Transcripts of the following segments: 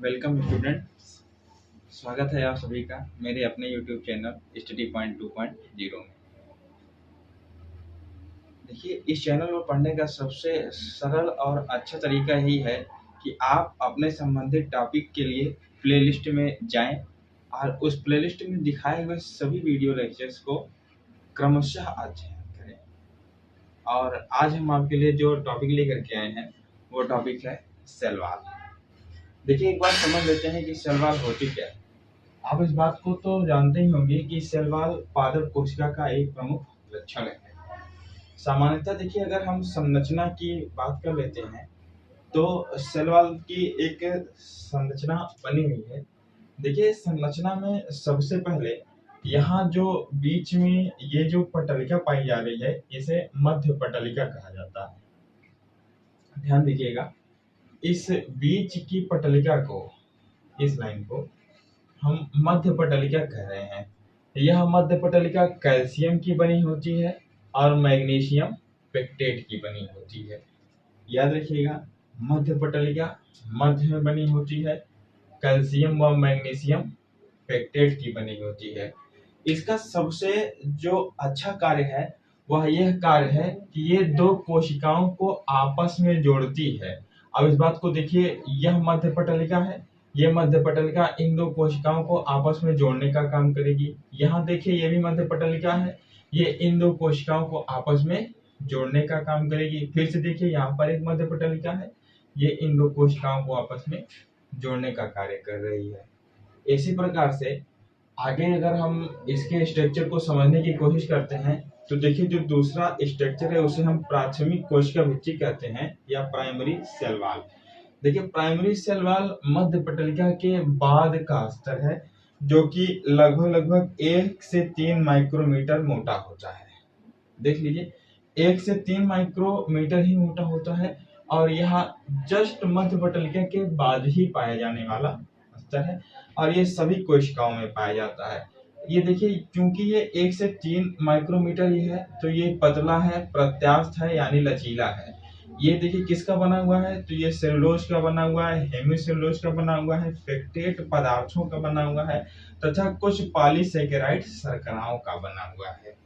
Welcome student. स्वागत है आप सभी का मेरे अपने यूट्यूब चैनल स्टडी पॉइंट 2.0 में। देखिए, इस चैनल पर पढ़ने का सबसे सरल और अच्छा तरीका यही है कि आप अपने संबंधित टॉपिक के लिए प्लेलिस्ट में जाएं और उस प्लेलिस्ट में दिखाए हुए सभी वीडियो लेक्चर्स को क्रमशः अध्ययन करें। और आज हम आपके लिए जो टॉपिक लेकर के आए हैं वो टॉपिक है सेल वॉल। देखिए, एक बार समझ लेते हैं कि सेल वॉल होती क्या है। आप इस बात को तो जानते ही होंगे कि सेल वॉल पादप कोशिका का एक प्रमुख लक्षण है। सामान्यतः देखिए, अगर हम संरचना की बात कर लेते हैं तो सेल वॉल की एक संरचना बनी हुई है। देखिए, संरचना में सबसे पहले यहाँ जो बीच में ये जो पटलिका पाई जा रही है इसे मध्य पटलिका कहा जाता है। ध्यान दीजिएगा, इस बीच की पटलिका को, इस लाइन को हम मध्य पटलिका कह रहे हैं। यह मध्य पटलिका कैल्शियम की बनी होती है और मैग्नीशियम पेक्टेट की बनी होती है। याद रखिएगा, मध्य पटलिका मध्य में बनी होती है, कैल्शियम व मैग्नीशियम पेक्टेट की बनी होती है। इसका सबसे जो अच्छा कार्य है वह यह कार्य है कि ये दो कोशिकाओं को आपस में जोड़ती है। अब इस बात को देखिए, यह मध्य पटलिका है, ये मध्य पटलिका इन दो कोशिकाओं को आपस में जोड़ने का काम करेगी। यहाँ देखिए, ये भी मध्य पटलिका है, ये इन दो कोशिकाओं को आपस में जोड़ने का काम करेगी। फिर से देखिए, यहाँ पर एक मध्य पटलिका है, ये इन दो कोशिकाओं को आपस में जोड़ने का कार्य कर रही है। इसी प्रकार से आगे अगर हम इसके स्ट्रक्चर को समझने की कोशिश करते हैं तो देखिए, जो दूसरा स्ट्रक्चर है उसे हम प्राथमिक कोशिका भित्ति कहते हैं या प्राइमरी सेल वॉल। देखिए, प्राइमरी सेल वॉल मध्य पटलिका के बाद का स्तर है जो कि लगभग 1 से 3 माइक्रोमीटर मोटा होता है। देख लीजिए, 1 से 3 माइक्रोमीटर ही मोटा होता है और यह जस्ट मध्य पटलिका के बाद ही पाया जाने वाला स्तर है और ये सभी कोशिकाओं में पाया जाता है। ये देखिए, क्योंकि ये 1 से 3 माइक्रोमीटर ही है तो ये पतला है, प्रत्यास्थ है यानी लचीला है। ये देखिए किसका बना हुआ है, तो ये सेलुलोज का बना हुआ है, हेमिसेलुलोज का बना हुआ है, पेक्टेट पदार्थों का बना हुआ है तथा कुछ पॉलीसेकेराइड शर्कराओं का बना हुआ है।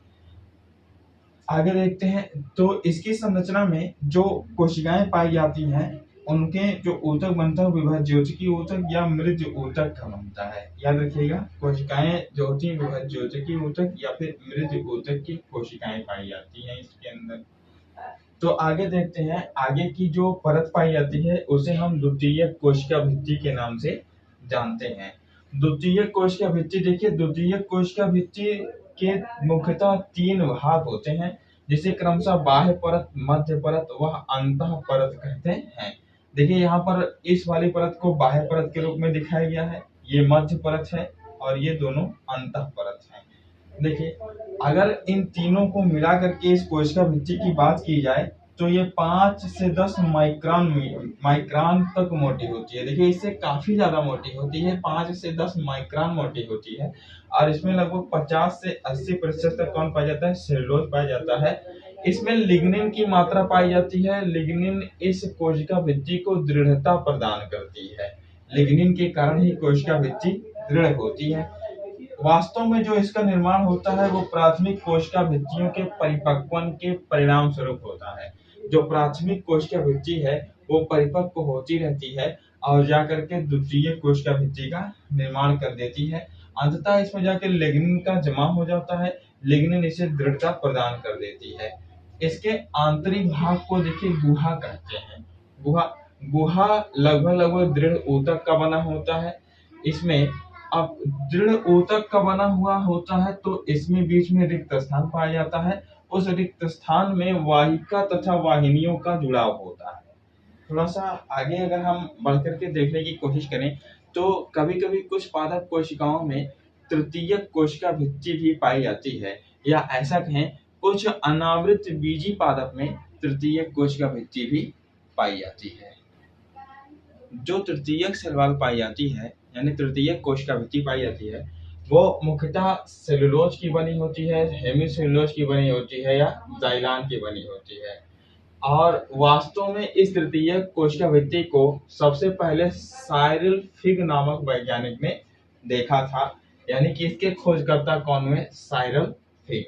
आगे देखते हैं तो इसकी संरचना में जो कोशिकाएं पाई जाती हैं उनके जो ऊतक बनता है विभाज्योतकी ऊतक या मृद ऊतक का बनता है। याद रखिएगा, कोशिकाएं जो होती हैं विभाज्योतकी ऊतक या फिर मृद ऊतक की कोशिकाएं पाई जाती हैं इसके अंदर। तो आगे देखते हैं, आगे की जो परत पाई जाती है उसे हम द्वितीयक कोशिका भित्ति के नाम से जानते हैं। द्वितीयक कोशिका भित्ति, देखिए द्वितीयक कोशिका भित्ति के मुख्यतः 3 भाग होते हैं जिसे क्रमशः बाह्य परत, मध्य परत व अंतः परत कहते हैं। देखिए, यहाँ पर इस वाली परत को बाह्य परत के रूप में दिखाया गया है, ये मध्य परत है और ये दोनों अंतः परत है। देखिए, अगर इन तीनों को मिला करके इस कोशिका भित्ति की बात की जाए तो ये 5 से 10 माइक्रोन तक मोटी होती है। देखिए, इससे काफी ज्यादा मोटी होती है, 5 से 10 माइक्रोन मोटी होती है और इसमें लगभग 50 से 80% तक कौन पाया जाता है, सेलुलोज पाया जाता है। इसमें लिग्निन की मात्रा पाई जाती है। लिग्निन इस कोशिका भित्ति को दृढ़ता प्रदान करती है। लिग्निन के कारण ही कोशिका भित्ति दृढ़ होती है। वास्तव में जो इसका निर्माण होता है वो प्राथमिक कोशिका भित्तियों के परिपक्वन के परिणाम स्वरूप होता है। जो प्राथमिक कोशिका भित्ति है वो परिपक्व होती रहती है और जाकर के द्वितीय कोशिका भित्ति का निर्माण कर देती है। अंततः इसमें जाकर लिग्निन का जमा हो जाता है, लिग्निन इसे दृढ़ता प्रदान कर देती है। इसके आंतरिक भाग को देखिए गुहा कहते हैं। गुहा लगभग दृढ़ ऊतक का बना होता है। इसमें अब दृढ़ ऊतक का बना हुआ होता है तो इसमें बीच में रिक्त स्थान पाया जाता है। उस रिक्त स्थान में वाहिका तथा वाहिनियों का जुड़ाव होता है। थोड़ा सा आगे अगर हम बढ़कर के देखने की कोशिश करें तो कभी कभी कुछ पादप कोशिकाओं में तृतीयक कोशिका भित्ति भी पाई जाती है, या ऐसा कहें कुछ अनावृत बीजी पादप में तृतीयक कोशिका भित्ति भी पाई जाती है। जो तृतीयक सेल वॉल पाई जाती है यानी तृतीयक कोशिका भित्ति पाई जाती है वो मुख्यतः सेलुलोज की बनी होती है, हेमिसेलुलोज की बनी होती है या जाइलान की बनी होती है। और वास्तव में इस तृतीय कोशिका भित्ति को सबसे पहले साइरिल फिग नामक वैज्ञानिक ने देखा था। यानी कि इसके खोजकर्ता कौन हुए? Cyril fig.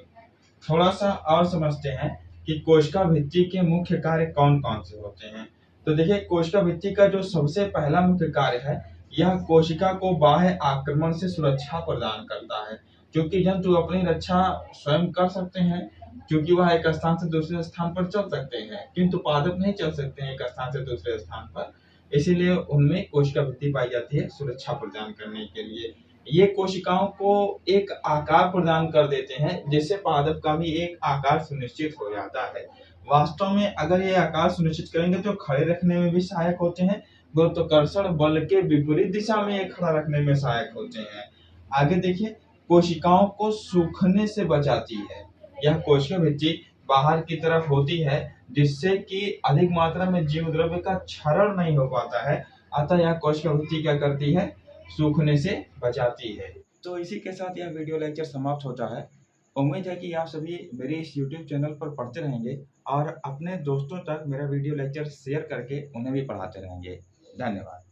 थोड़ा सा और समझते हैं कि कोशिका भित्ति के मुख्य कार्य कौन कौन से होते हैं। तो देखिए, कोशिका भित्ति का जो सबसे पहला मुख्य कार्य है, यह कोशिका को बाह्य आक्रमण से सुरक्षा प्रदान करता है। क्योंकि जंतु अपनी रक्षा स्वयं कर सकते हैं, क्योंकि वह एक स्थान से दूसरे स्थान पर चल सकते हैं, किंतु पादप नहीं चल सकते हैं एक स्थान से दूसरे स्थान पर। इसीलिए उनमें कोशिका भित्ति पाई जाती है सुरक्षा प्रदान करने के लिए। ये कोशिकाओं को एक आकार प्रदान कर देते हैं, जिससे पादप का भी एक आकार सुनिश्चित हो जाता है। वास्तव में अगर ये आकार सुनिश्चित करेंगे तो खड़े रखने में भी सहायक होते हैं, गुरुत्वाकर्षण बल के विपरीत दिशा में ये खड़ा रखने में सहायक होते हैं। आगे देखिए, कोशिकाओं को सूखने से बचाती है। यह कोशिका भित्ति बाहर की तरफ होती है, जिससे कि अधिक मात्रा में जीव द्रव्य का क्षरण नहीं हो पाता है। अतः यह कोशिका भित्ति क्या करती है? सूखने से बचाती है। तो इसी के साथ यह वीडियो लेक्चर समाप्त होता है। उम्मीद है कि आप सभी मेरे इस YouTube चैनल पर पढ़ते रहेंगे और अपने दोस्तों तक मेरा वीडियो लेक्चर शेयर करके उन्हें भी पढ़ाते रहेंगे। धन्यवाद।